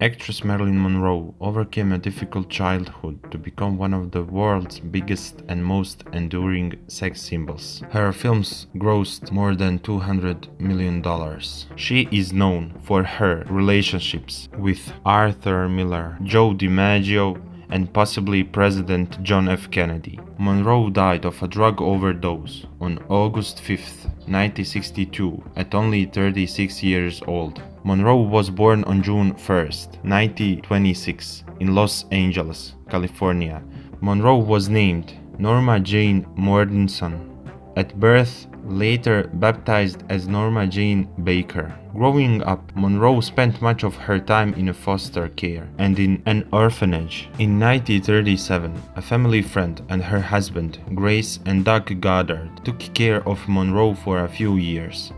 Actress Marilyn Monroe overcame a difficult childhood to become one of the world's biggest and most enduring sex symbols. Her films grossed more than $200 million. She is known for her relationships with Arthur Miller, Joe DiMaggio, and possibly President John F. Kennedy. Monroe died of a drug overdose on August 5, 1962, at only 36 years old. Monroe was born on June 1, 1926, in Los Angeles, California. Monroe was named Norma Jeane Mortenson at birth, later baptized as Norma Jeane Baker. Growing up, Monroe spent much of her time in foster care and in an orphanage. In 1937, a family friend and her husband, Grace and Doc Goddard, took care of Monroe for a few years.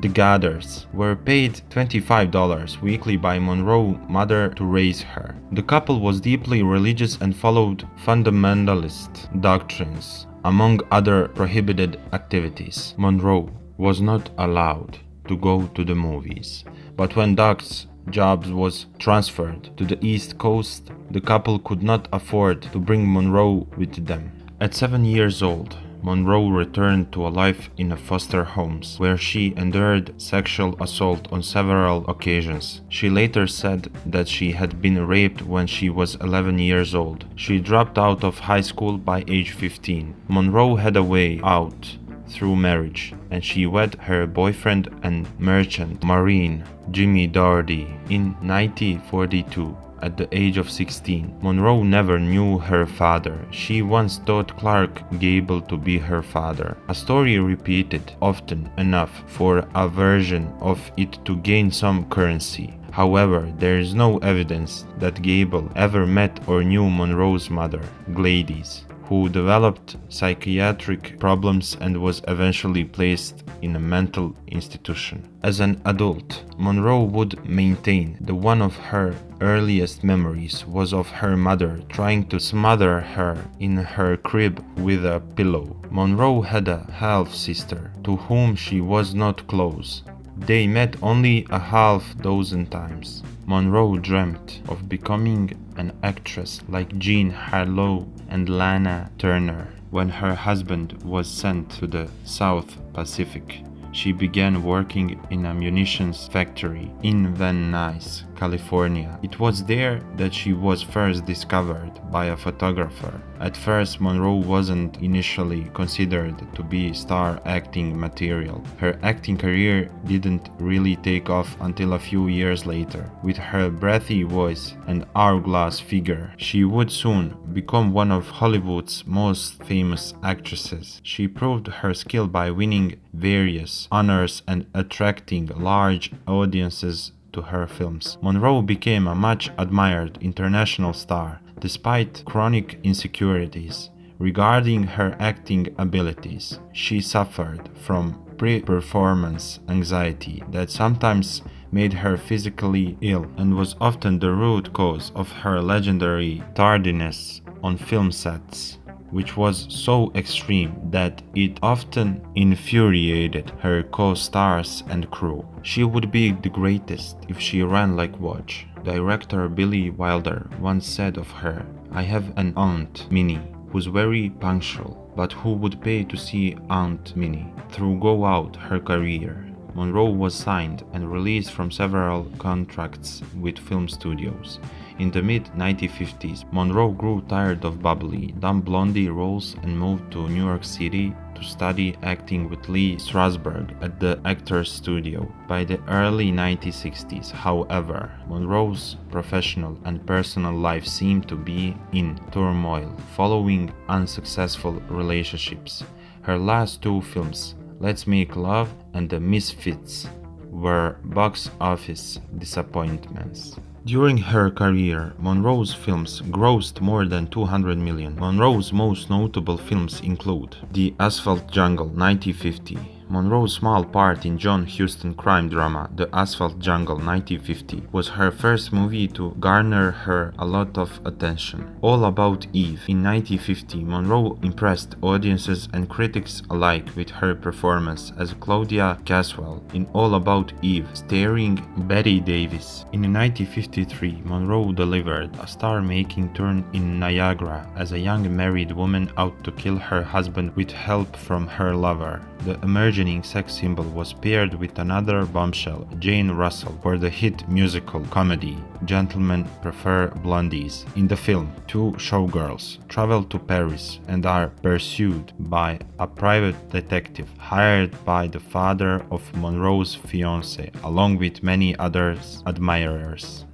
The Goddards were paid $25 weekly by Monroe's mother to raise her. The couple was deeply religious and followed fundamentalist doctrines, among other prohibited activities. Monroe was not allowed to go to the movies, but when Doc's job was transferred to the East Coast, the couple could not afford to bring Monroe with them. At 7 years old, Monroe returned to a life in foster homes, where she endured sexual assault on several occasions. She later said that she had been raped when she was 11 years old. She dropped out of high school by age 15. Monroe had a way out through marriage, and she wed her boyfriend and merchant marine, Jimmy Doherty, in 1942. At the age of 16, Monroe never knew her father. She once thought Clark Gable to be her father, a story repeated often enough for a version of it to gain some currency. However, there is no evidence that Gable ever met or knew Monroe's mother, Gladys, who developed psychiatric problems and was eventually placed in a mental institution. As an adult, Monroe would maintain that one of her earliest memories was of her mother trying to smother her in her crib with a pillow. Monroe had a half-sister to whom she was not close. They met only a half dozen times. Monroe dreamt of becoming an actress like Jean Harlow and Lana Turner. When her husband was sent to the South Pacific, she began working in a munitions factory in Van Nuys, California. It was there that she was first discovered by a photographer. At first, Monroe wasn't initially considered to be star acting material. Her acting career didn't really take off until a few years later. With her breathy voice and hourglass figure, she would soon become one of Hollywood's most famous actresses. She proved her skill by winning various honors and attracting large audiences to her films. Monroe became a much admired international star, despite chronic insecurities regarding her acting abilities. She suffered from pre-performance anxiety that sometimes made her physically ill and was often the root cause of her legendary tardiness on film sets, which was so extreme that it often infuriated her co-stars and crew. She would be the greatest if she ran like Watch. Director Billy Wilder once said of her, "I have an Aunt Minnie who's very punctual, but who would pay to see Aunt Minnie throughout her career." Monroe was signed and released from several contracts with film studios. In the mid-1950s, Monroe grew tired of bubbly, dumb blondie roles and moved to New York City to study acting with Lee Strasberg at the Actors Studio. By the early 1960s, however, Monroe's professional and personal life seemed to be in turmoil following unsuccessful relationships. Her last two films, Let's Make Love and The Misfits, were box office disappointments. During her career, Monroe's films grossed more than $200 million. Monroe's most notable films include The Asphalt Jungle 1950, Monroe's small part in John Huston crime drama The Asphalt Jungle 1950 was her first movie to garner her a lot of attention. All About Eve in 1950, Monroe impressed audiences and critics alike with her performance as Claudia Caswell in All About Eve, starring Bette Davis. In 1953, Monroe delivered a star-making turn in Niagara as a young married woman out to kill her husband with help from her lover. The emerging sex symbol was paired with another bombshell, Jane Russell, for the hit musical comedy Gentlemen Prefer Blondies. In the film, two showgirls travel to Paris and are pursued by a private detective hired by the father of Monroe's fiancée, along with many others admirers.